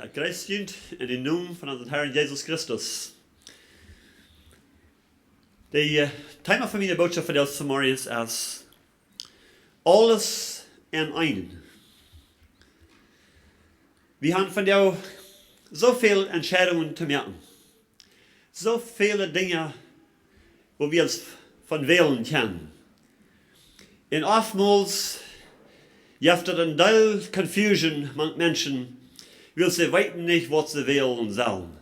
Grüß in den Namen von unserem Herrn Jesus Christus. Die Thema von meiner Botschaft für das morgen ist als Aules En Eent. Wir haben von dir so viele Entscheidungen zu machen. So viele Dinge, wo wir uns von wählen können. Und oftmals gibt es ein Teil Confusion mit Menschen, weil sie wissen nicht, was sie wählen sollen.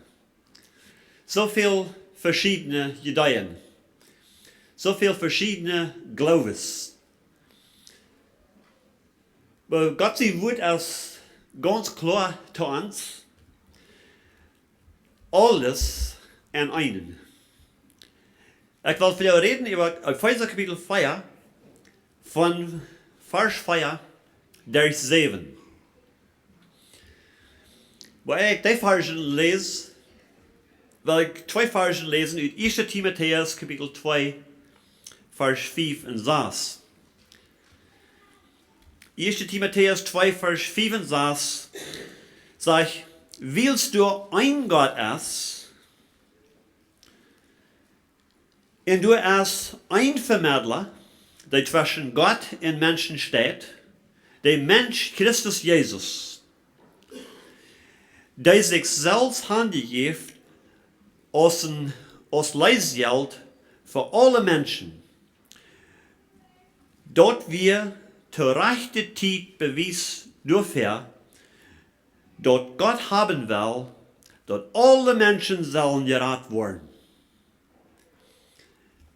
So viele verschiedene Ideen. So viele verschiedene Glaubens. Aber Gott sie wird als ganz klar zu uns. Alles en Eent. Ich will für dich reden über Epheser Kapitel 4 von Vers 4 durch 7. Waar ik die versen lees, wil ik twee versen lezen uit 1 Timotheus kapitel 2, vers 5 en 6. 1 Timotheus 2, vers 5 en 6 zegt, willst du ein Gott ist, en du als ein Vermittler, der zwischen Gott und Menschen steht, der Mensch Christus Jesus, der sich selbst handgeeft als Leisgeld für alle Menschen, dort wir zur rechten Zeit bewies dürfen, dort Gott haben will, dort alle Menschen sollen gerat werden.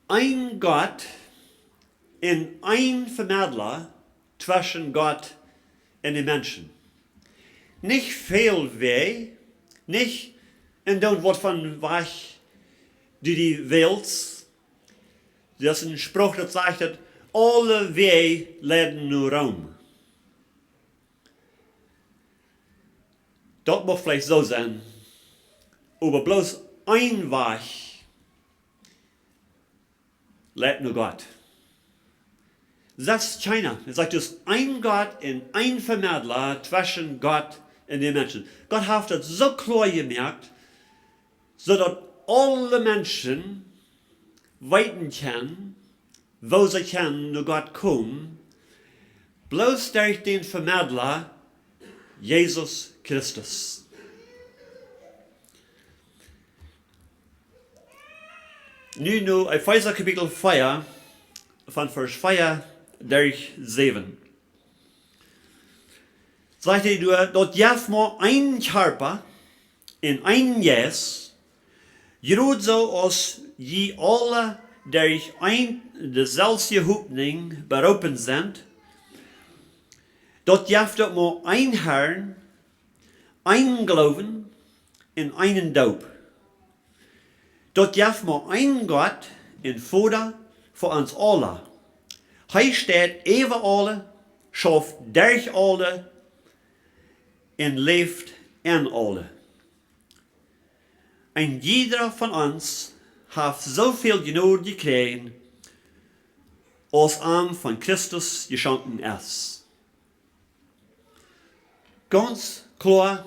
Ein Gott und ein Vermittler zwischen Gott und den Menschen. Nicht viel weh, nicht in dem Wort von was du die willst. Das ist ein Spruch, das sagt, alle Wege leiden nur Raum. Das muss vielleicht so sein, aber bloß ein Weg leidet nur Gott. Das ist China. Es sagt, es ist ein Gott und ein Vermittler zwischen Gott und den Menschen. Gott hat das so klar gemerkt, sodass alle Menschen weiten können, wo sie können, zu Gott kommen, bloß durch den Vermittler, Jesus Christus. Nu, Epheser Kapitel 4, von Vers 4 durch 7. Sagt er, dort jaf maar ein Körper in ein Jes, gerud so als je alle durch ein dezelfde Hoopning beroepen sind, dort jaf dort maar ein Herrn, ein Glauben in einen Doop. Dort jaf maar ein Gott in Vader für uns alle. Hij steht über alle, schafft durch alle, en leeft in alle. En jeder von uns hat so viel Gnade gekregen, als ihm von Christus geschenkt ist. Ganz klar,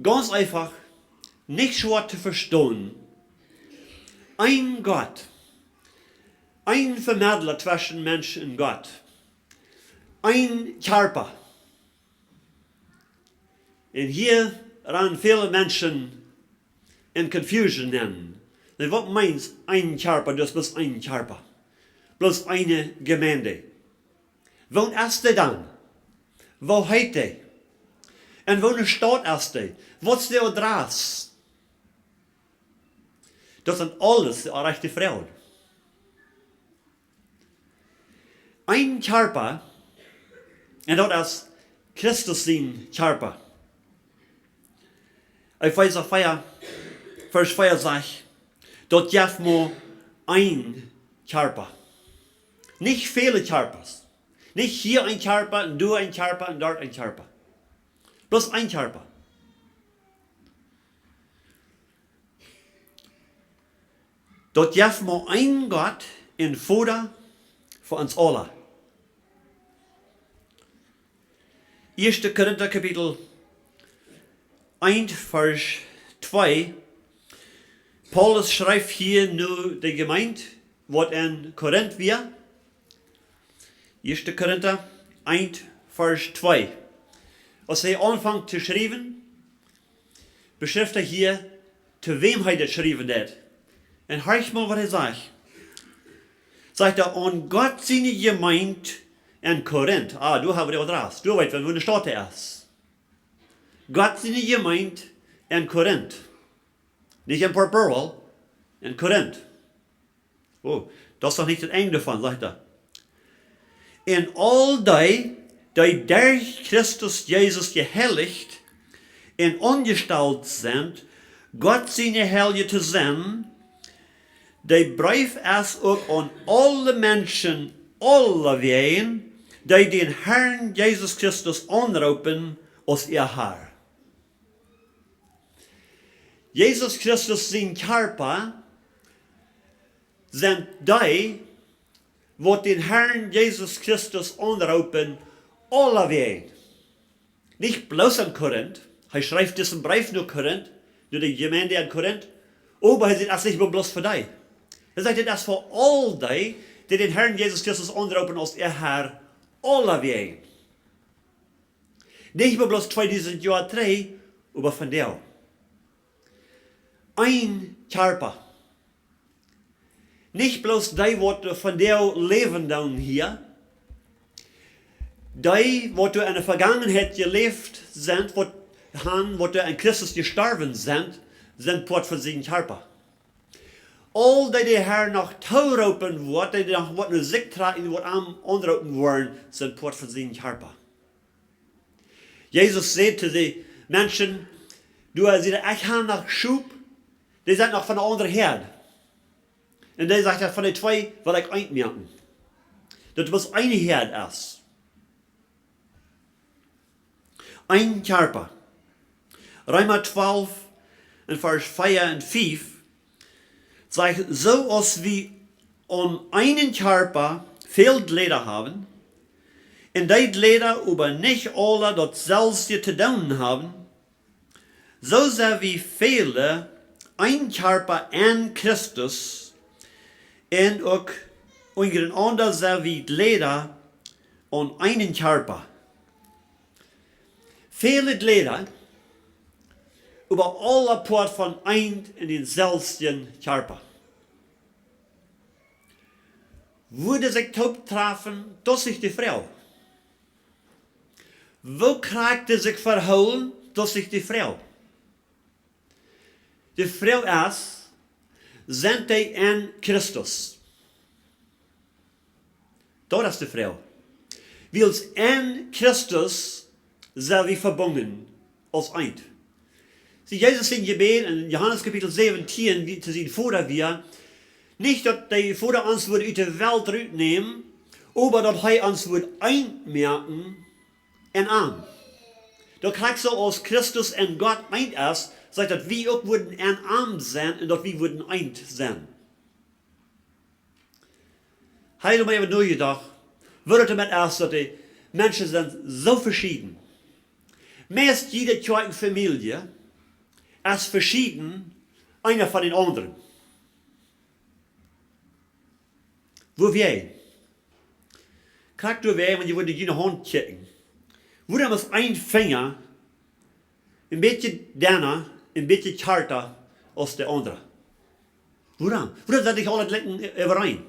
ganz einfach, nicht schwer zu verstehen. Ein Gott, ein Vermittler zwischen Mensch und Gott, ein Körper. Und hier ran viele Menschen in Confusion nennen. Was meint ein Körper, das ist ein Körper? Bloß eine Gemeinde. Wo ist der dann? Wo heißt der? Und wo eine Stadt ist der? Was ist der Adresse? Das sind alles die rechte Frauen. Ein Körper, und das ist Christus sein Körper. Epheser 4, Vers 4 sagt, dort jaf mo ein Körper. Nicht viele Körpers. Nicht hier ein Körper, und du ein Körper, und dort ein Körper. Bloß ein Körper. Dort jaf mo ein Gott in Vater für uns alle. 1. Korinther Kapitel 1, Vers 2. Paulus schreibt hier nur die Gemeinde, was in Korinth wir. 1. Korinther 1, Vers 2. Als er anfängt zu schreiben, beschreibt er hier, zu wem er das geschrieben hat. Und hört mal, was er sagt. Sagt er, an Gott seine Gemeinde in Korinth. Du hast das raus. Du weißt, wo eine Stadt ist. Gott seine Gemeinde in Korinth. Nicht in Purple, in Korinth. Oh, das ist doch nicht das Ende davon, sagt er. In all die durch Christus Jesus geheiligt und angestellt sind, Gott seine Heilige zu senden, die brief es auch an alle Menschen aller Wegen, die den Herrn Jesus Christus anrufen als ihr Herr. Jesus Christus sein Körper sind die, die den Herrn Jesus Christus anrufen, aller Wegen. Nicht bloß in Korinth. Er schreibt diesen Brief nur Korinth, nur die Gemeinde in Korinth. Aber er sagt, das ist nicht bloß für die. Er sagt, das ist für all die, die den Herrn Jesus Christus anrufen als ihr Herr, aller Wegen. Nicht bloß 2000 Jahre 3, aber von dir. Ein Körper. Nicht bloß die, die von dir leben dann hier, die, die in der Vergangenheit gelebt sind, die in Christus gestorben sind Port von seinem Körper. All die Herr noch taurupen wird, die noch eine Sicht tragen, die anrufen wollen, sind Port von seinem Körper. Jesus sagt zu den Menschen, ich habe noch Schub, die sind noch von der anderen Herde. Und der sagt, von den zwei will ich einmerken. Das was eine Herde ist. Ein Körper. Römer 12, in Vers 4 und 5, sagt, so als wir an einen Körper viel Glieder haben, und die Glieder aber nicht alle dasselbe zu tun haben, so sind wir viele ein Körper in Christus, und auch unseren anderen sind wir Glieder an einen Körper. Viele Glieder, über alle Port von ein in denselben Körper. Würde sich taub treffen, das ist die Frau. Wo kriegt sich verholen, das ist die Frau. Die Frau ist, sind die in Christus. Das ist die Frau. Weil in Christus sind wir verbunden als eins. Sie, Jesus in Gebet in Johannes Kapitel 17, wie zu sehen, fordern wir, nicht, dass die Vater uns aus der Welt rausnehmen, aber dass er uns einmerken in Arm. Da kriegst du als Christus in Gott eint ist, sagt, dass wir auch würden in Arm sein und dass wir würden eint sein. Heute mal nur gedacht, würde damit erst, dass die Menschen sind so verschieden. Meist jede zweite Familie ist verschieden, einer von den anderen. Wo wir? Kriegst du wer, wenn je würde jede Hand checken. Wo dann ist ein Finger ein bisschen dünner, ein bisschen härter als der andere. Wo dann? Wo dann sind die alle Leuten überein?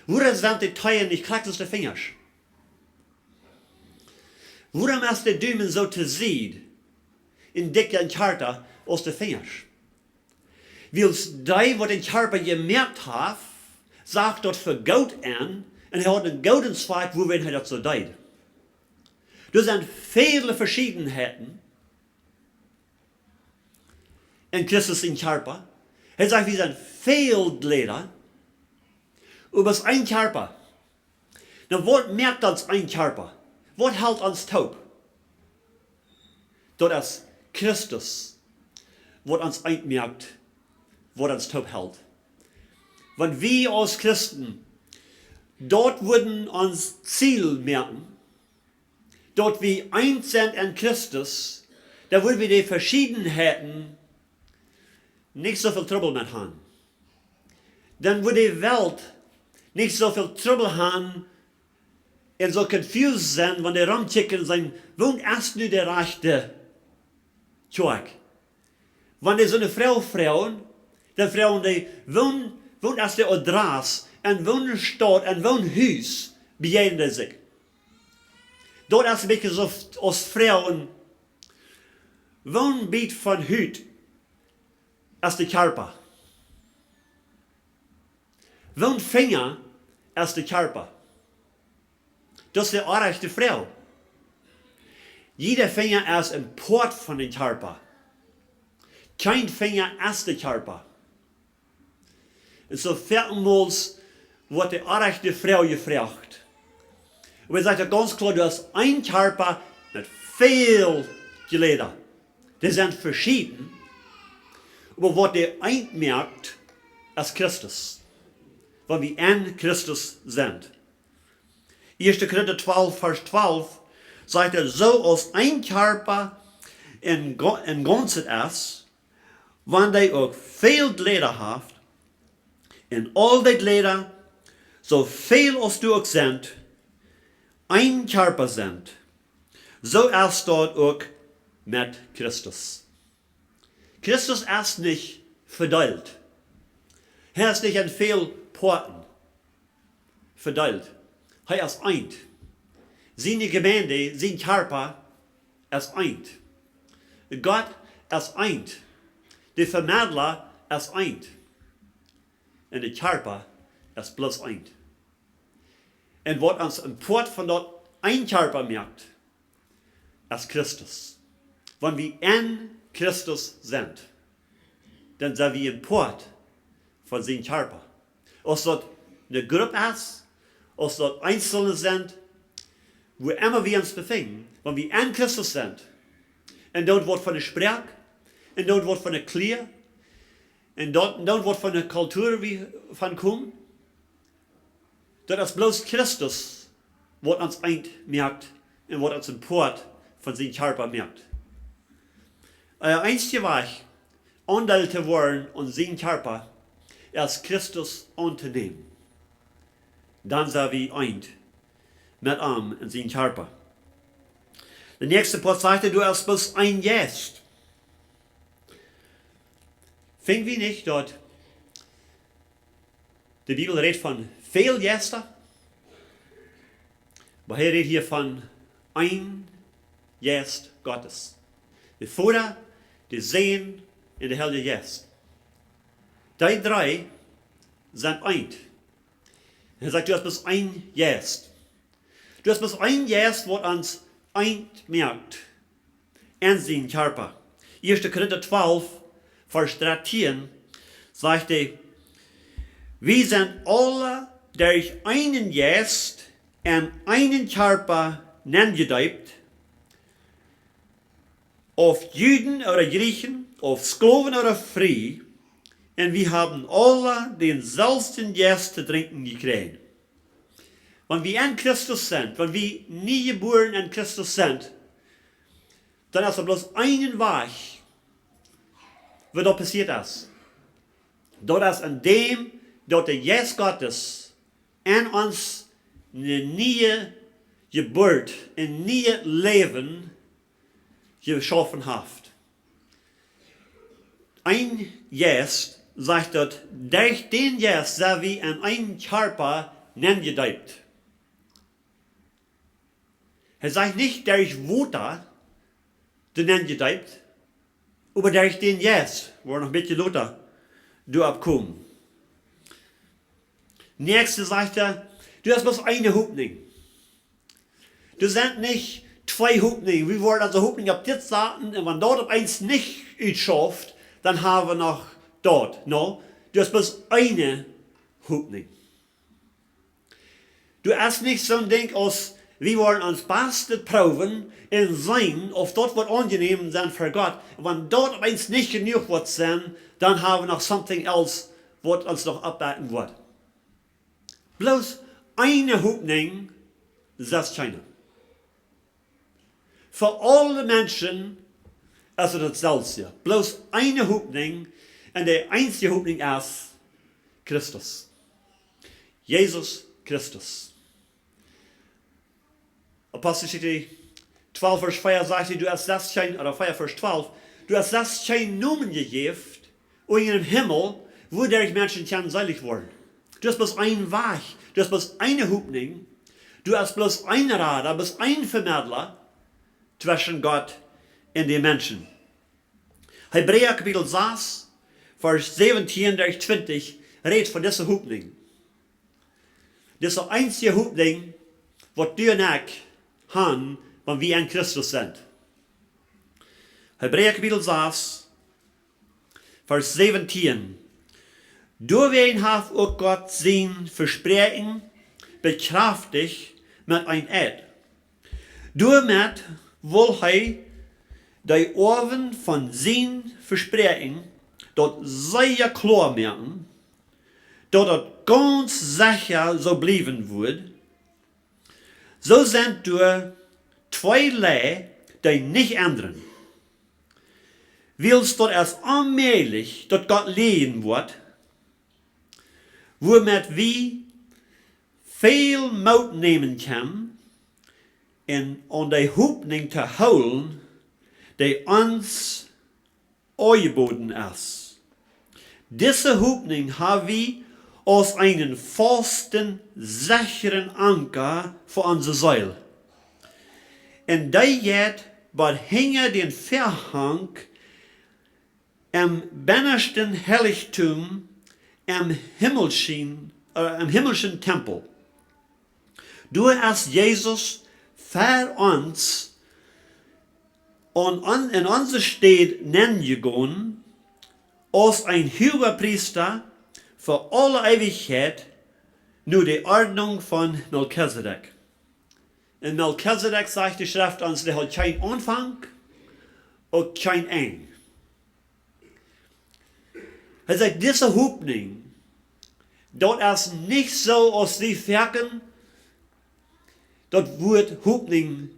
Wo dann sind die Teilen nicht kriegst als die Fingers? Wo dann ist der Daumen so zu sehen, in dicker und härter als die Fingers? Weil die, die den Körper gemerkt hat, sagt dort für Gott an, und er hat einen goldenen Zweig, wo er das so deed. Er sind viele Verschiedenheiten in Christus in Körper. Er sagt, wir sind viele Glieder, aber es ist ein Körper. Na, was merkt uns ein Körper? Was hält uns taub? Das ist Christus, was uns einmerkt, was uns taub hält. Wenn wir als Christen dort würden uns Ziel merken, dort wir eins sind in Christus, da würden wir die Verschiedenheiten nicht so viel Trouble mit haben. Dann würde die Welt nicht so viel Trouble haben und so confused sein, wenn die rumkicken und sagen, wohin ist nur der rechte Tag? Wenn die so eine Frau fragen, dann fragen die, wohin ist der Adresse, und wohin Stadt, und wohin Haus begegnen die sich. Dort ist ein bisschen so als Frauen, wohin bietet von Hüt ist der Körper. Wohin Finger ist der Körper. Das ist die rechte Frau. Jeder Finger ist ein Port von dem Körper. Kein Finger ist der Körper. Und so vielmals wird die rechte Frau gefragt. Und wir sagen ganz klar, du hast ein Körper mit viel Glieder. Die sind verschieden. Aber was der eint merkt, ist Christus. Weil wir in Christus sind. 1. Korinther 12, Vers 12 sagt so als ein Körper in Ganzes ist, wenn der auch viel Glieder hat, in all die Glieder, so viel als du auch sind, ein Körper sind, so ist dort auch mit Christus. Christus ist nicht verteilt. Er ist nicht in viel Porten verteilt. Er ist eint. Seine Gemeinde, sein Körper ist eint. Gott ist eint. Der Vermittler ist eint. Und der Körper ist bloß eint. Und was uns im Port von dort ein Körper merkt, ist Christus. Wenn wir in Christus sind, dann sind wir im Port von seinem Körper. Ob dort eine Gruppe ist, ob dort Einzelne sind, wo immer wir uns befinden, wenn wir in Christus sind, und dort wird von der Sprache, und dort wird von der Klär, und dort wird von der Kultur wie von kommen, das ist bloß Christus, was uns eint merkt, und was uns im Port von seinem Körper merkt. Einzige Weg, Anteil zu werden an seinem Körper, ist Christus anzunehmen. Dann sind wir eint mit ihm in seinem Körper. Der nächste Part sagte, du hast bloß ein Gäst. Finden wir nicht dort, die Bibel redet von viel Gäste, aber er redet hier von ein Gäst Gottes. Der Vater, der Sohn und der Heilige Geist. Die drei sind eint. Er sagt, du hast bloß ein Gäst. Du hast bloß ein Gäst, was uns eint merkt. In seinem Körper. 1. Korinther 12, Vers 13 sagt er, wir sind alle durch einen Geist in einen Körper gedeibt, auf Juden oder Griechen, auf Sklaven oder Frei, und wir haben alle denselben Geist zu trinken gekriegt. Wenn wir in Christus sind, wenn wir nie geboren in Christus sind, dann ist es bloß einen Weg, was da passiert ist. Dort ist in dem, dort der Geist Gottes in uns eine neue Geburt, ein neues Leben geschaffen hat. Ein Geist sagt dort, durch den Geist sind wir in einen Körper gedeibt. Er sagt nicht durch Wutter, den gedeibt, aber durch den Geist, wo noch ein bisschen lauter du abkommst. Nächste sagt er, du hast bloß eine Hoffnung. Du sind nicht zwei Hoffnungen. Wir wollen also Hoffnung auf das Seiten, und wenn dort auf eins nicht schafft, dann haben wir noch dort. No? Du hast bloß eine Hoffnung. Du hast nicht so ein Ding aus, wir wollen uns Beste proben in sein, auf dort wird angenehm sein für Gott. Und wenn dort auf eins nicht genug wird sein, dann haben wir noch something else, was uns noch abwarten wird. Bloß eine Hoffnung, das ist keine. Für alle Menschen Also dasselbe. Bloß eine Hoffnung, und die einzige Hoffnung ist Christus. Jesus Christus. Apostelgeschichte 12, Vers 4 sagt, du hast das kein, oder 4, Vers 12, du hast das kein Namen gegeben, in dem Himmel, wo der Menschen kann selig werden. Du hast bloß ein Weg, du hast bloß eine Hoffnung, du hast bloß ein Radar, du bist ein Vermittler zwischen Gott und den Menschen. Hebräer Kapitel 6, Vers 17 durch 20 redet von dieser Hoffnung. Diese einzige Hoffnung, was du und ich haben, wenn wir in Christus sind. Hebräer Kapitel 6, Vers 17. Doorheen heeft ook Gott zijn versprechen bekrachtigt met een eed. Doormet wil hij de oren van zijn versprechen dat zij klaar maken, dat het ganz sicher zo blijven wordt. Zo zijn door tweelei die niet ändern. Wils dat es allmählich dat Gott lehen wordt, womit wie veel moed nemen kan en aan de hoopning te houden die ons aangeboden is. Diese hoopning hebben we als einen vasten, sicheren Anker voor onze Seil. En die jet wat hinge den Verhang im binnensten Heiligtum im himmlischen Tempel. Du hast Jesus für uns in unsere Stadt nennen als ein Hohepriester für alle Ewigkeit nur die Ordnung von Melchizedek. In Melchizedek sagt die Schrift uns, der hat kein Anfang und kein Ende. Er sagt, diese Hoffnung, dort ist nicht so aus die Werken, dort wird Hoffnung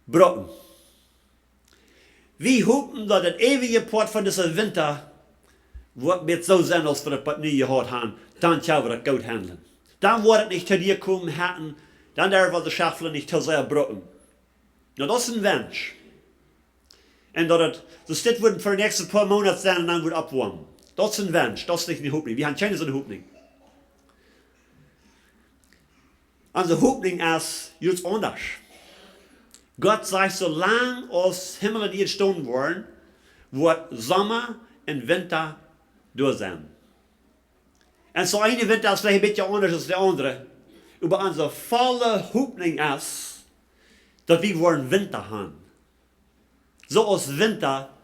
brocken. Wir hoffen, dass das ewige Port von dieser Winter wird mit so sein, als wir das nie gehört haben, dann können wir das gut handeln. Dann wird es nicht zu dir kommen hätten, dann darf wir die Schaffeln nicht zu sehr brocken. Na, das ist ein Wunsch. Und dass das steht wird für die nächsten paar Monate sein und dann wird abwarmen. Das ist ein Wunsch, das ist nicht eine Hoffnung. Wir haben keine so eine Hoffnung. Unsere Hoffnung ist jetzt anders. Gott sagt, solange als Himmel und Erde stehen wollen, wird Sommer und Winter durch sein. Und so eine Winter ist vielleicht ein bisschen anders als der andere. Aber unsere volle Hoffnung ist, dass wir einen Winter haben. So als Winter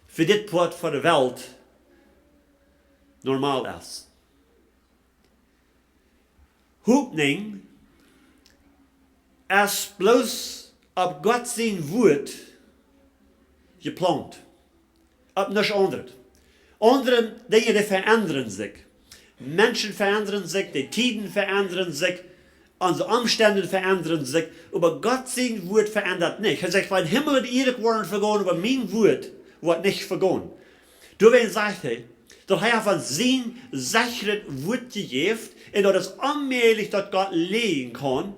für das Port für die Welt normal ist. Hoffnung ist bloß ob Gott sein Wort geplant. Ob nichts anderes. Andere Dinge, die verändern sich. Menschen verändern sich, die Tiden verändern sich, unsere Umstände verändern sich, aber Gott sein Wort verändert nicht. Er sagt, weil Himmel und Erde werden vergehen, aber mein Wort wird nicht vergehen. Deswegen sagt er, dass er von sein sicheren Wort gegeben und dass es allmählich dort Gott legen kann.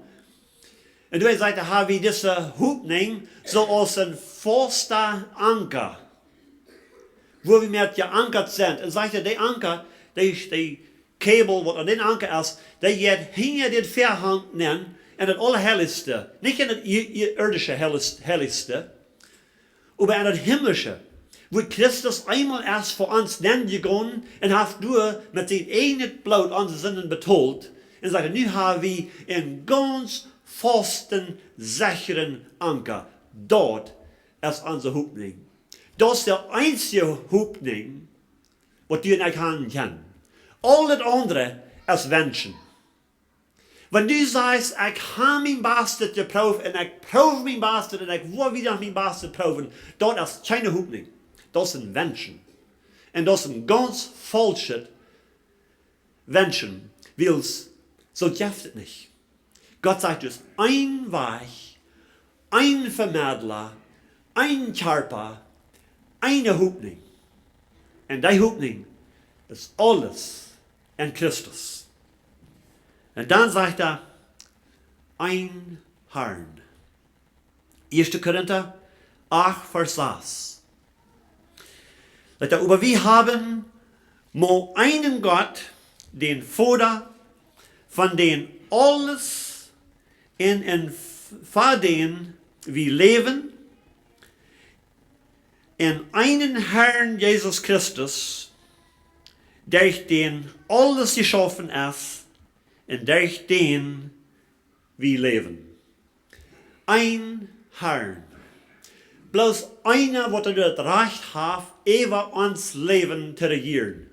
Und deswegen sagt er, haben wir diese Hoffnung so als ein fester Anker, wo wir mit geankert sind. Und sagt er, der Anker, die Kabel, was an den Anker ist, der geht hinter den Verhang nennen, in das Allerheiligste. Nicht in das irdische Heiligste, aber in das Himmlische. Wo Christus einmal erst für uns nennen gegangen und hat nur mit seinem eigenen Blut unsere Sünden betont. Und sagt, nu haben wir einen ganz festen, sicheren Anker. Dort ist unsere Hoffnung. Das ist der einzige Hoffnung, was du und ich haben können. All das andere ist Menschen. Wenn du sagst, ich habe mein Bestes geprüft und ich prüfe mein Bestes und ich will wieder mein Bestes prüfen, dort ist keine Hoffnung. Das sind Menschen. Und das sind ganz falsche Menschen. Weil so gibt es nicht. Gott sagt uns, ein Weg, ein Vermittler, ein Körper eine Hoffnung. Und die Hoffnung ist alles in Christus. Und dann sagt er, ein Herrn. 1. Korinther 8, Vers 6. Sagt er, aber wir haben nur einen Gott, den Vater, von dem alles in den wir leben, in einen Herrn Jesus Christus, durch den alles geschaffen ist, und durch den wir leben. Ein Herrn. Bloß einer, der das Recht hat, über uns Leben zu regieren.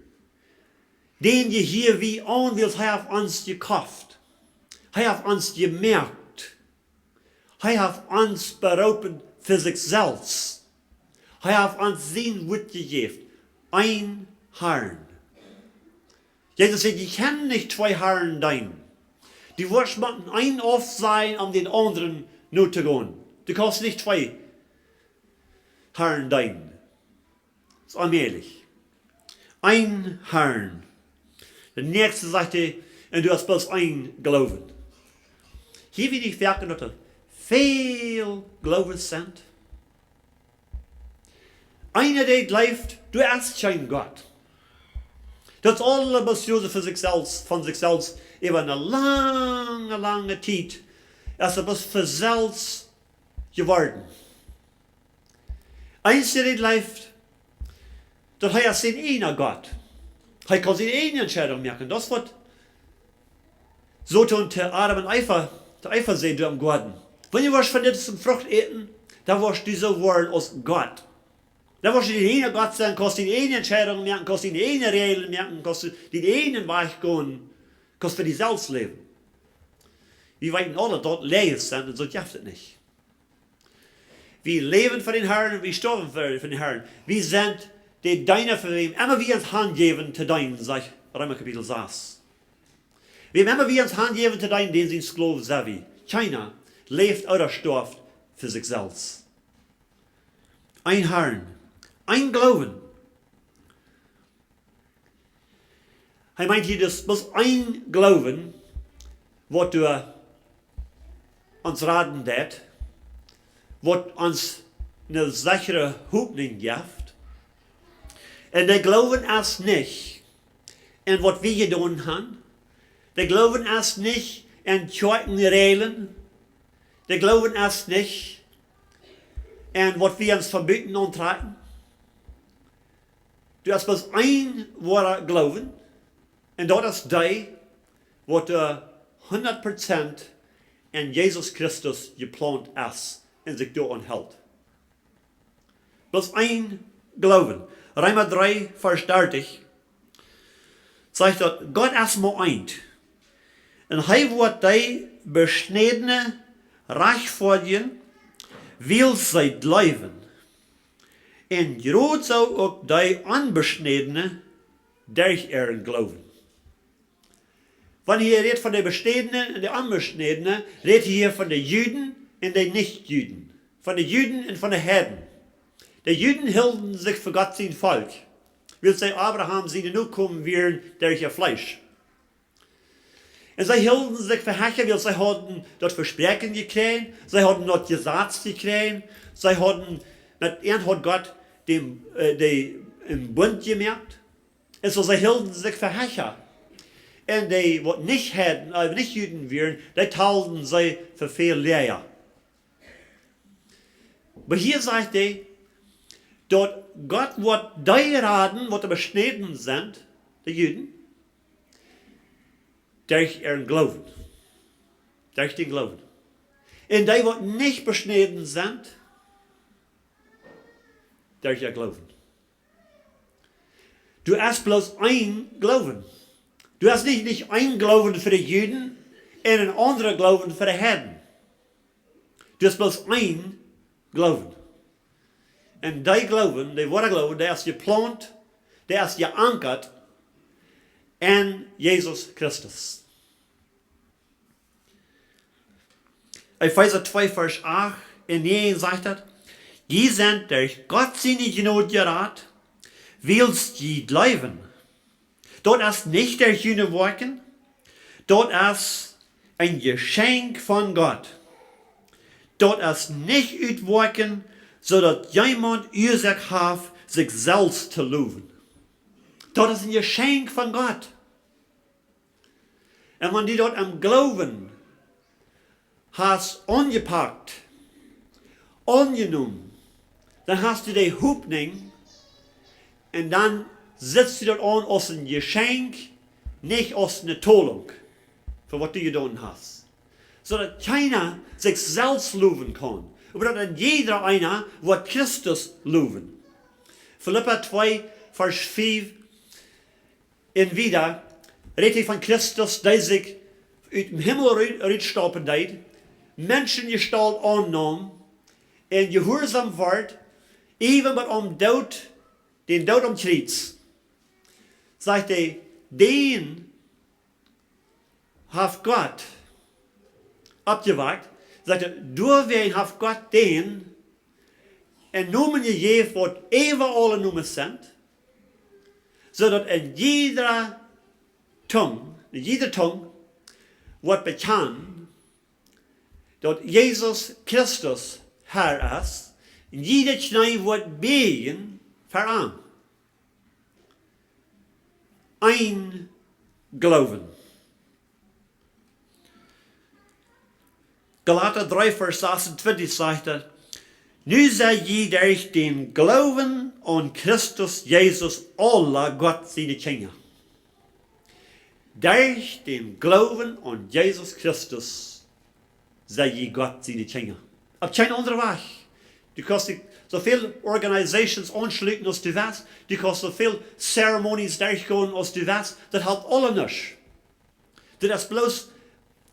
Den je hier wie an will, hat uns gekauft. Er hat uns gemerkt. Er hat uns berufen für sich selbst. Er hat uns sein Wort gegeben. Ein Herrn. Jesus sagt, ich kann nicht zwei Herren dienen. Die wirst mit einen oft sein, um den anderen nur zu gehen. Du kannst nicht zwei Herren dienen. Das ist allmählich. Ein Herrn. Der nächste sagte, und du hast bloß ein Glauben. Hier will ich merken, dass viel Glauben sind. Einer, der glaubt, du hast kein Gott. Das alle Beschlüsse für sich selbst, von sich selbst, über eine lange Zeit, ist etwas für selbst geworden. Eins, der glaubt, dass er ist ein einer Gott. Er kann seine eigene Entscheidung machen. Das wird so tun, der Adam und Eifer sehen, du am Garten. Wenn du was von dieser Frucht essen, dann wirst du so werden als Gott. Dann wirst du die eine Gott sein, kannst du die eine Entscheidung machen, kannst du die eine Regeln machen, kannst du die einen Weg gehen, kannst du für dich selbst leben. Wir wollen alle dort leer sind und so darf es nicht. Wir leben für den Herrn und wir sterben für den Herrn. Wir sind die Deiner für ihn, immer wie uns Hand geben zu deinen, sagt Römer Kapitel 6. Wir haben immer wie uns Hand geben zu deinen, den sie Sklaven sind. Keiner lebt oder stirbt für sich selbst. Ein Herrn, ein Glauben. Er meint hier, das muss ein Glauben, was du uns raten wird, was uns eine sichere Hoffnung gibt. Und der Glauben ist nicht in was wir getan haben. Der Glauben ist nicht in Kirchenregeln. Der Glauben ist nicht in was wir uns verbieten und tragen. Du hast bloß ein wahrer Glauben. Und das ist der, was du 100% in Jesus Christus geplant ist und sich daran hält. Bloß ein Glauben. Römer 3, Vers 30 sagt dort, Gott ist nur eins. Und er wird die beschnittene Reich vor dir, will sie bleiben. Und gerade so auch die unbeschnittene durch ihren Glauben. Wenn hier redet von der Beschnittenen und der Unbeschnittenen, redet hier von den Juden und den Nichtjuden. Von den Juden und von den Heiden. Die Juden hielten sich für Gott sein Volk. Will sie Abraham seine Nachkommen wären durch ihr Fleisch. Und sie hielten sich für Hecher, weil sie hatten dort Versprechen gekriegt, sie hatten dort Gesetz gekriegt, sie hatten, mit ihnen hat Gott im Bund gemerkt. Und so sie hielten sich für Hecher. Und die, die nicht Juden wären, die tauschten sie für viel Lehrer. Aber hier sagt er, dort Gott wird die raten, die beschnitten sind, die Juden, durch ihren Glauben. Durch den Glauben. Und die, die nicht beschnitten sind, durch ihr Glauben. Du hast bloß ein Glauben. Du hast nicht ein Glauben für die Juden und ein anderer Glauben für die Heiden. Du hast bloß ein Glauben. Und der Glauben, der wahre Glauben, der ist geplant, der ist geankert in Jesus Christus. Epheser 2, Vers 8, in Jen sagt er, Je sind durch Gott seine Gnade gerat, willst je bleiben. Dort ist nicht der jene Worken, dort ist ein Geschenk von Gott. Dort ist nicht uitwerken, zodat jemand Ursache hat, sich selbst zu loben. Dort ist ein Geschenk von Gott. Und wenn die dort am Glauben hast angepackt, angenommen, dann hast du die Hoffnung und dann setzt du dort an als ein Geschenk, nicht als eine Tollung, für was du getan hast. So dass keiner sich selbst loben kann, aber dass jeder einer wird Christus loben. Philippa 2, Vers 5, und wieder redet von Christus, der sich aus dem Himmel rausstoppen deed, Menschengestalt annahm, und gehorsam wird, even mit den Tod am Kreuz. Sagt er, den hat Gott abgewagt, sagt er, durch wen hat Gott den en Nomen gegeben, was über alle Nomen sind, zodat in jeder Tongue wird bekannt, dass Jesus Christus Herr ist, und jeder Knie wird beugen für ihn. Ein Glauben. Galater 3, Vers 26 sagt er, nu sei je durch den Glauben an Christus Jesus alle Gott seine Kinder. Durch den Glauben an Jesus Christus sei je Gott seine Kinder. Auf kein anderer Weg. Du kannst so viele Organisations anschließen, als du weißt. Du kannst so viele Ceremonies durchgehen, als du weißt. Das hat alle nicht. Das ist bloß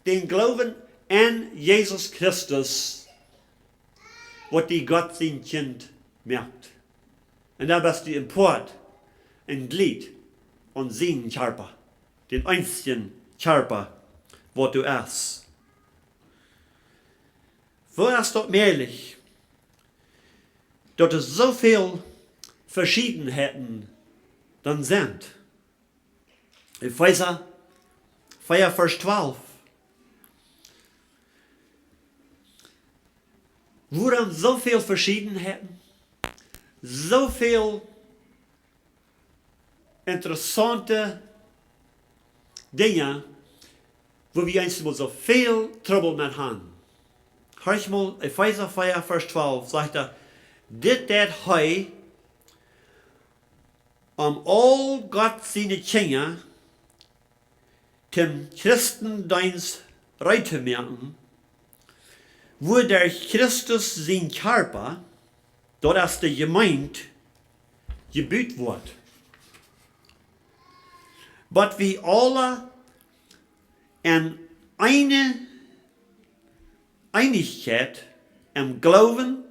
den Glauben an Jesus Christus, was die Gott sein Kind merkt. Und da bist du im Port, ein Glied und seinen Körper. Den einzigen Körper, was du hast. Wo ist dort mehrlich? Dort es so viel Verschiedenheiten dann sind. Epheser 4, Vers 12. Woran so viel Verschiedenheiten, so viel interessante Dinge, wo wir einmal so viel Trouble mit haben. Hör ich mal, Epheser 4, Vers 12, sagt er, dit dat hij all Gott seine Kinder dem Christendienst reiten, wo der Christus sein Körper, dort ist die Gemeinde, gebüht wird. Aber wir alle in eine Einigkeit im Glauben,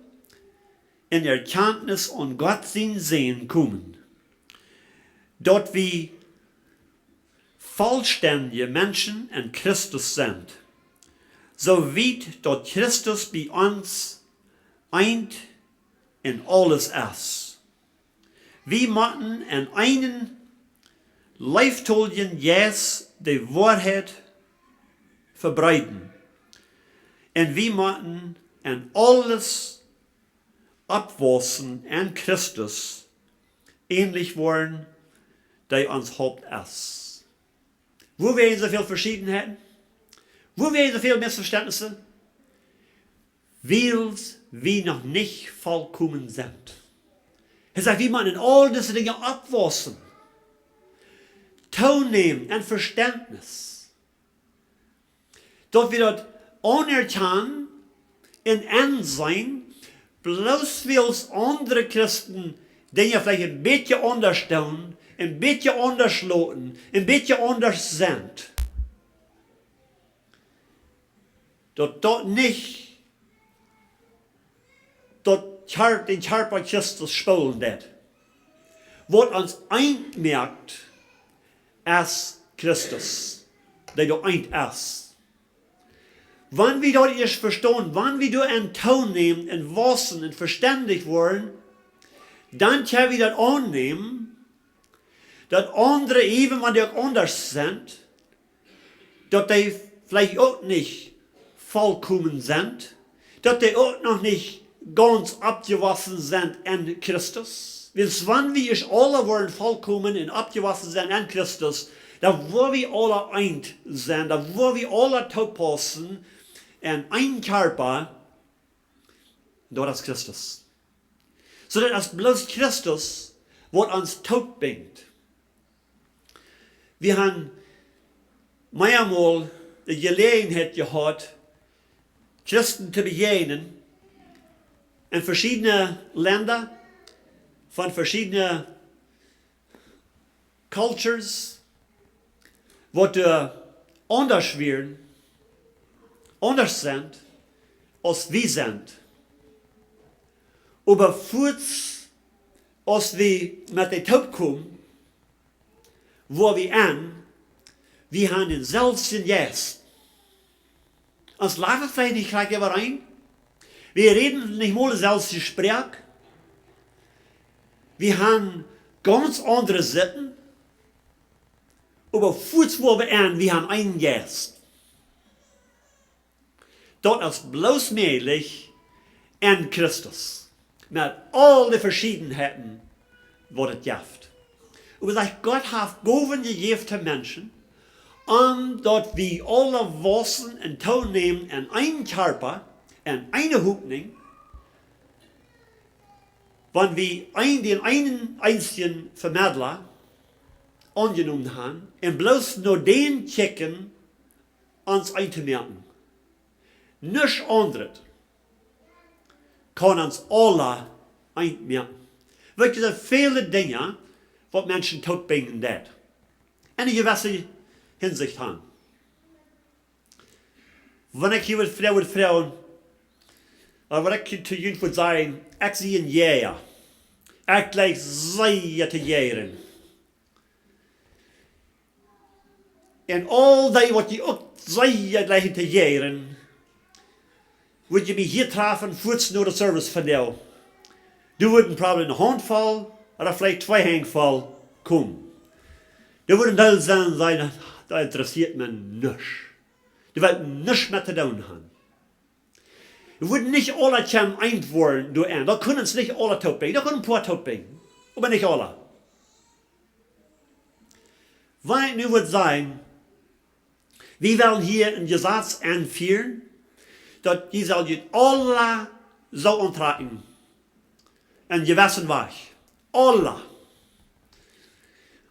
in Erkenntnis und Gott sein Sehen kommen. Dort wir vollständige Menschen in Christus sind. So wie dort Christus bei uns eint in alles ist. Wir müssen in einen Leiftollien Jes die Wahrheit verbreiten. Und wir müssen in alles abwachsen in Christus, ähnlich worden, der uns Haupt ist. Wo wir so viel Verschiedenheiten? Wo wir so viele Missverständnisse? Weil wir noch nicht vollkommen sind. Er sagt, wie man in all diese Dinge abwachsen, Ton nehmen und Verständnis. Dort wir dort anerkennen in Ansehen, bloß weil andere Christen Dinge vielleicht ein bisschen anders tun, ein bisschen anders loten, ein bisschen anders sind. Dort nicht den Körper Christus spielen wird. Was uns einmerkt, ist Christus, der du eint ist. Wann wir dort erst verstehen, wann wir dort einen Ton nehmen, und wissen und verständig worden, dann können wir das annehmen, dass andere, eben wenn die auch anders sind, dass die vielleicht auch nicht vollkommen sind, dass die auch noch nicht ganz abgewaschen sind in Christus. Wenn wir alle wollen vollkommen und abgewaschen sind in Christus, da wo wir alle eint sind, da wo wir alle passen in ein Körper, dort ist Christus. So dass es bloß Christus, was uns tot bringt. Wir haben mehrmals die Gelegenheit gehabt, Christen zu begegnen, in verschiedenen Ländern, von verschiedenen Cultures, wo die anders werden, anders sind, als wir sind. Aber kurz, als wir mit der Tod kommen, wo wir haben den selbsten Geist. Uns lachen vielleicht nicht gleich überein. Wir reden nicht mal selbst Sprach. Wir haben ganz andere Sitten. Aber kurz wo wir haben einen Geist. Dort ist bloß möglich in Christus. Mit all den Verschiedenheiten, was es gibt. Und wir sagen, Gott hat Gaben gegeben zu Menschen, dort wir alle wissen und teilnehmen in einen Körper, in eine Hoffnung, wenn wir den einen einzigen Vermittler angenommen haben, und bloß nur den checken, uns einzumerken. Nichts anderes kann uns alle einmerken. Weil es viele Dinge, was Menschen tot bringen, das. In eine gewisse Hinsicht haben. Wenn ich hier mit Frauen, oder wenn ich zu ihnen würde sagen, ich sehe ein Jäger. Ich gleich sehr zu jähren. Und all das, was ich auch sehr gleich zu jähren, würde ich mich hier treffen, kurz nur der Service von dir. Du würdest probably eine Handvoll oder vielleicht 2 Handvoll kommen. Du würdest dann sagen, das interessiert mich nichts. Du willst nichts mit zu tun haben. Du würdest nicht alle kommen antworten, du an. Da können es nicht alle tot bringen. Da können ein paar tot bringen. Aber nicht alle. Weil ich nur würde sagen, wir wollen hier ein Gesetz einführen, dass die soll alle so antreten. Ein gewissen Weg. Alle.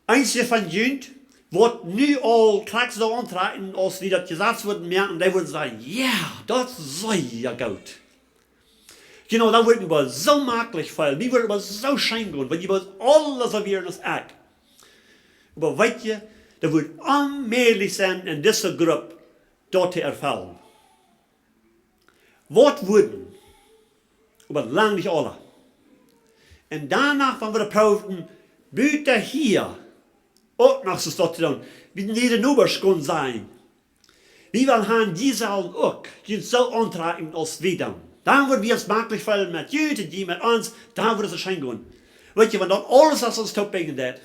Einzige von Jünd wird nie all gleich so antreten, als wie das Gesetz würden merken, die würden sagen, ja, das sei ja gut. Genau, da würden wir so merklich fallen, die würden wir so schein gehen, wenn die alle so wären als ich. Aber weißt ihr, da wird unmöglich sein, in dieser Gruppe dort zu erfüllen. Was würden? Aber lang nicht alle. Und danach, wenn wir prüfen, bitte hier, auch noch so zu tun, wie jeder Nuberskund sein. Wir wollen haben diese auch, die so antragen als wir dann. Dann wird wir es möglich fallen mit Jüden, die mit uns, dann wird es schein gehen. Weißt du, wenn dann alles, was uns tot bringen wird,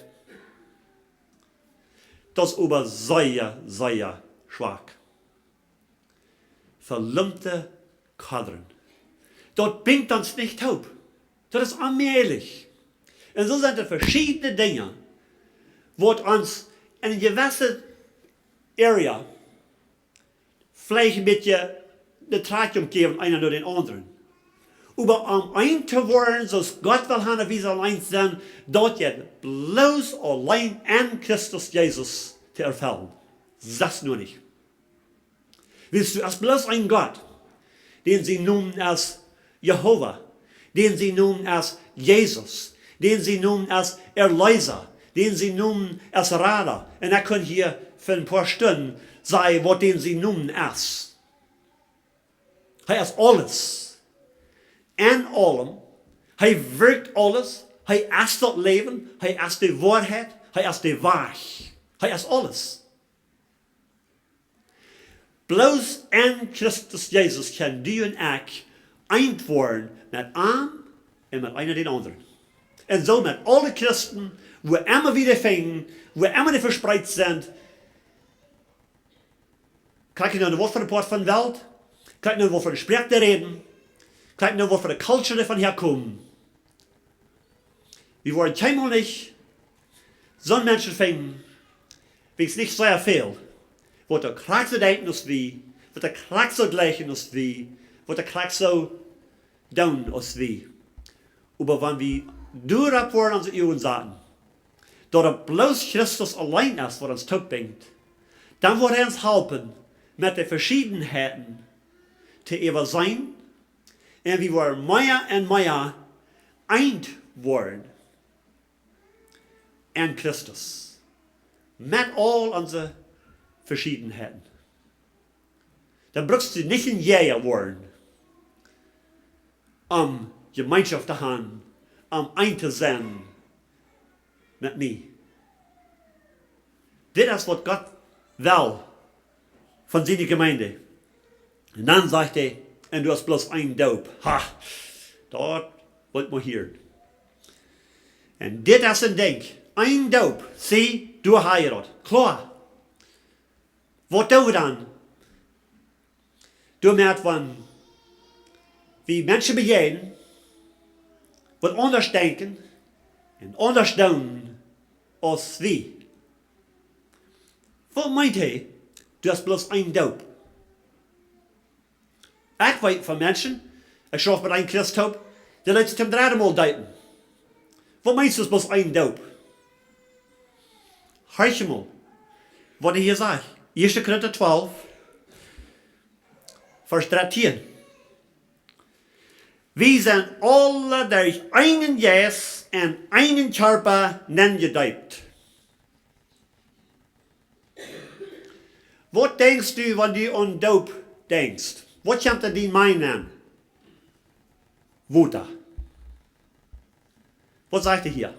das ist aber sehr, sehr schwach. Verlumpte Kadern. Dort bringt uns nicht taub. Das ist allmählich. Und so sind es verschiedene Dinge, wo uns in einer gewissen Area vielleicht ein bisschen eine Tragik geben, einer durch den anderen. Aber ein zu werden, so Gott will haben, wie sie allein sind, dort jetzt bloß allein an Christus Jesus zu erfüllen. Das nur nicht. Willst du als bloß ein Gott, den sie nun als Jehova, den sie nun als Jesus, den sie nun als Erlöser, den sie nun als Rader, und er kann hier für ein paar Stunden sagen, was den sie nun ist. Er ist alles. In allem. Er wirkt alles. Er ist das Leben. Er ist die Wahrheit. Er ist die Wahrheit. Er ist alles. Bloß in Christus Jesus kann du und ich eint worden mit einem und mit einer den anderen. Und so mit allen Christen, wo immer wieder finden, wo immer die verspreid sind, krijg je nou een woord van de poort van de wereld, krijg je nou een woord van de spreek te reden, krijg je nou een woord van de culture die van herkomen. Wir wollen keinmal nicht so einen Menschen finden, wie es nicht sehr viel, wo der Kraft so denken als wie, wo der Kraft so gleichen als wie, wo der Kraft so down als wie. Aber wenn wir durchab worden an unsere Augen sagen, dass er bloß Christus allein ist, was uns tot bringt, dann wird er uns helfen, mit den Verschiedenheiten zu übersehen, und wir wollen mehr und mehr eint worden in Christus. Mit all unseren Verschiedenheiten. Dann brauchst du nicht ein Jäger werden, Gemeinschaft zu haben, ein zu sein mit mir. Das ist, was Gott will von seiner Gemeinde. Und dann sagt er, und du hast bloß ein Daub. Ha, dort wollt man hören. Und das ist ein Ding. Ein Daub. Sieh, du heirat. Klar. Was tun wir dann? Du merkst, wenn wie Menschen begehen, was anders denken und anders tun als wir. Was meint er? Du hast bloß ein Daub. Ich weiß von Menschen, ich schaue mit einem Christhof, die Leute zum dritten Mal daten. Was meinst du, ist bloß ein Daub? Hör mal, was er hier sagt. 1. Korinther 12, Vers 13. Wir sind alle durch einen Jesus und einen Körper gedeupt. Was denkst du, wenn du an Daub denkst? Was kommt in dein meinen? Wuter. Was sagt er hier?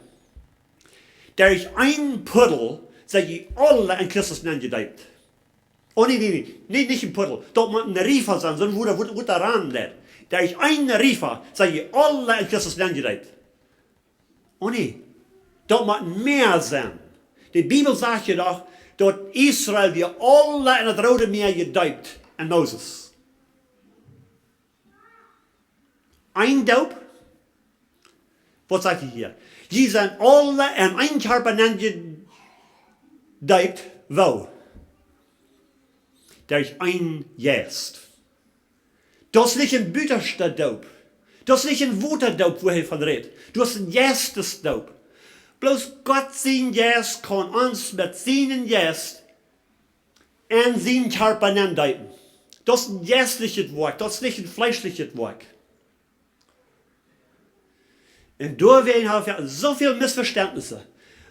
Durch einen Puddel seid ihr alle in Christus gedeupt. Oh nee, nicht ein Puddel. Dort muss ein Riefer sein, sondern wo der ran lädt. Durch einen Riefer seid ihr alle in Christus gedeupt. Oh nee, dort muss mehr sein. Die Bibel sagt ja doch, dort Israel wir alle in das Rote Meer gedeupt an Moses. Ein Daub? Was sagt ihr hier? Sie sind alle in einen Körper gedeupt, wo? Durch ein Jest. Das ist nicht ein bütterster Daub. Das ist nicht ein Wuterdaub, wo er von redet. Du hast ein Jestes Daub. Bloß Gott sein Jest kann uns mit seinen Jest in seinen Körper deuten. Das ist ein jestliches Wort, das ist nicht ein fleischliches Wort. Und durch werden wir so viele Missverständnisse,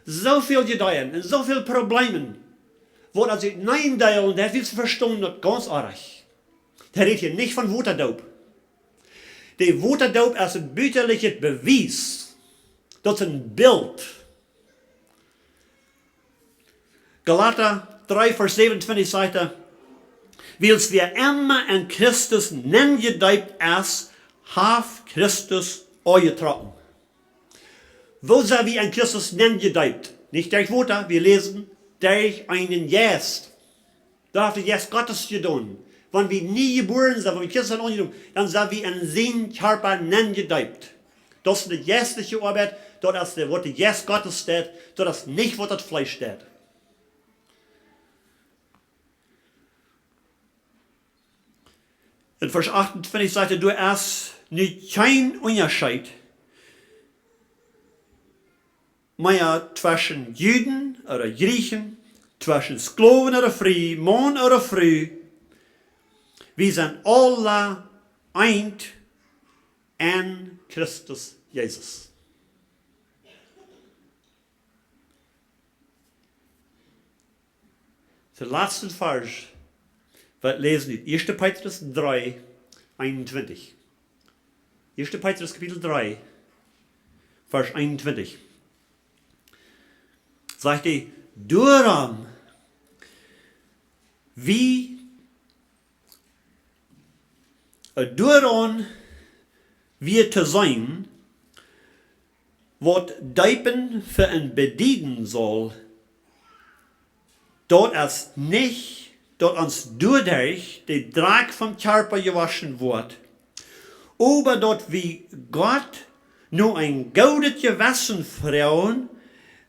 so viele Gedeihen und so viele Probleme, wo das nein teilen, der will verstehen, das ganz arg. Der redet hier nicht von Wuterdaub. Der Wuterdaub ist ein bütterliches Beweis. Das ist ein Bild. Galater 3, Vers 27 sagt er, wils wir immer in Christus gedeupt ist, hat Christus eingetragen. Wo sind wir in Christus gedeupt? Nicht durch Wutter, wir lesen, durch einen Jest. Da hat der Jest Gottes getan. Wenn wir nie geboren sind, wenn wir Christus angenommen, dann sind wir in seinen Körper gedeupt. Das ist eine jästliche Arbeit, das ist, wo der Jest Gottes steht, das ist nicht, wo das Fleisch steht. In Vers 28 sagt er, du hast nicht kein Unterschied mehr zwischen Juden oder Griechen, zwischen Sklaven oder frei, Mann oder Frau. Wir sind alle eint in Christus Jesus. Der letzte Vers, wir lesen nicht. 1. Petrus 3, 21. 1. Petrus Kapitel 3, Vers 21. Sagt er, darum, wie daaraan wir te zijn, wat duipen voor een bedienen zal, dat es nicht, dat ons doordurch de draak vom Körper gewaschen wordt, aber dat wie Gott nu ein goudet gewassen vrouwen,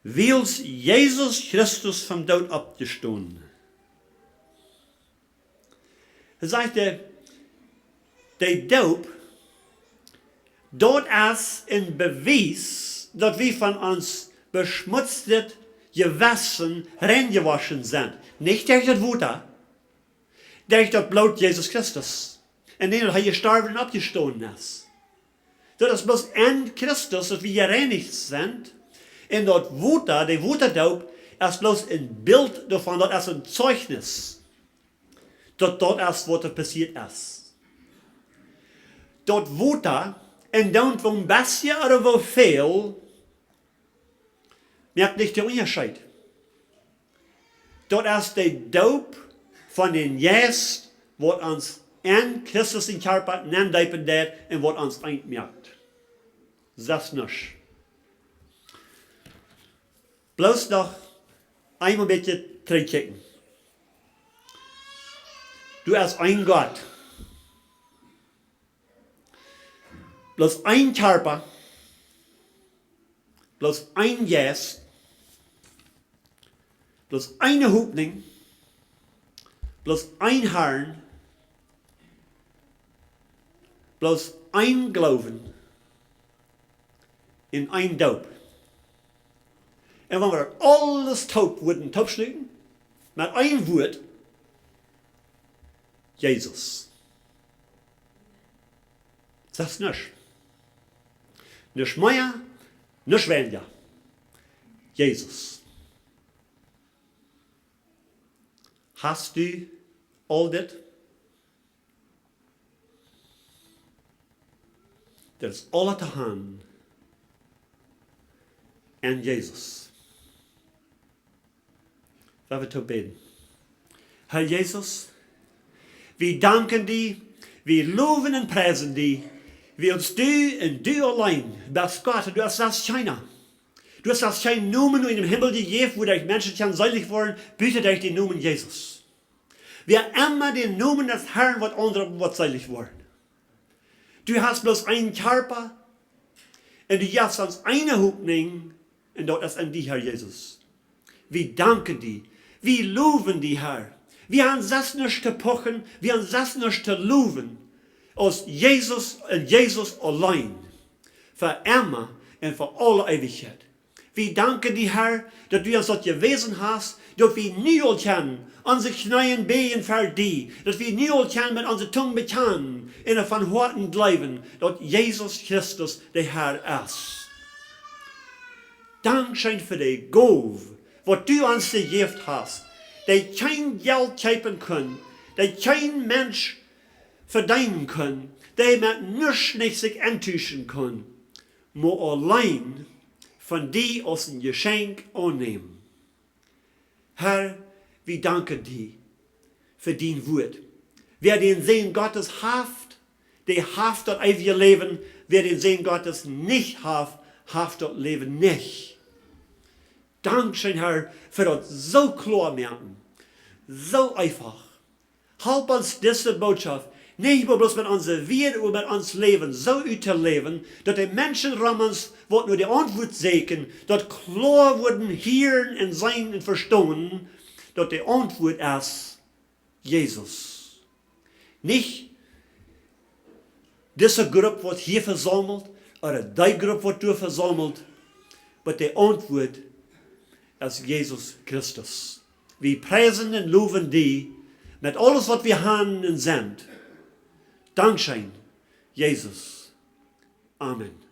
wils Jesus Christus vom Tod abgestoßen. Er sagte, de doop, dat is een bewijs dat we van ons beschmutzte gewassen reingewaschen sind. Nicht durch das Water, durch das Blut Jesus Christus. En den hij gestorben und abgestoßen ist. Dat is bloß in Christus, dat we gereinigt sind. En dat Water, de Waterdoop, ist bloß ein Bild davon, dat is een Zeugnis. Dat is wat er passiert ist. Dat Water, en dan wo ein bisschen oder wo viel, merkt nicht der Unterschied. Dat is de doop van den Geest, wat ons in Christus in Körper nendijpen deed en wat ons eindmerkt. Dat is niks. Bloß nog einmal een beetje terugkijken. Du hast ein Gott. Bloß ein Körper. Bloß ein Geist. Bloß eine Hoffnung. Bloß ein Herrn. Bloß ein Glauben. In ein Doop. En wenn wir alles taub würden, taub schlugen, mit ein Wort, Jesus. Das ist nichts. Nicht mehr, nicht weniger. Jesus. Hast du all das? Das ist alle te haben. En Jesus. Laten we toe beten. Herr Jesus, wir danken dir, wir loben und preisen dir, willst du und du allein, bist Gott, du hast das keiner. Du hast das kein Namen in dem Himmel gegeben, wo durch Menschen kann seilig worden, bitte durch den Namen Jesus. Wir immer den Namen des Herrn, was andere wird seilig worden. Du hast bloß einen Körper, und du hast uns eine Hoffnung, und dort ist an dich, Herr Jesus. Wir danken dir, wir loben dich, Herr. Wir haben das nicht zu pochen, wir haben das nicht zu loben, aus Jesus und Jesus allein, für immer und für alle Ewigkeit. Wir danken dir, Herr, dass du uns das gewesen hast, dass wir nie können, unsere Knien beten für dich, dass wir nie können mit unserer Zunge bekennen, und von Worten glauben, dass Jesus Christus der Herr ist. Dankeschön für die Gabe, was du uns gegeben hast, die kein Geld kaufen kann, die kein Mensch verdienen kann, die mit nichts sich enttäuschen kann, nur allein von dir als ein Geschenk annehmen. Herr, wir danken dir für dein Wort. Wer den Segen Gottes haft, der haft das ewige Leben. Wer den Segen Gottes nicht haft, haft das Leben nicht. Dankeschön, Herr, für das so klar merken. So einfach. Halb uns diese Botschaft nicht bloß mit unserer Welt und mit uns Leben so leben, dass die Menschen um uns, die nur die Antwort sehen, dass klar wurden hören und sein und verstehen, dass die Antwort ist Jesus. Nicht diese Gruppe wird hier versammelt oder die Gruppe wird dort versammelt, aber die Antwort ist Jesus Christus. Wir preisen und loben die mit alles, was wir haben und sind. Dankeschön, Jesus. Amen.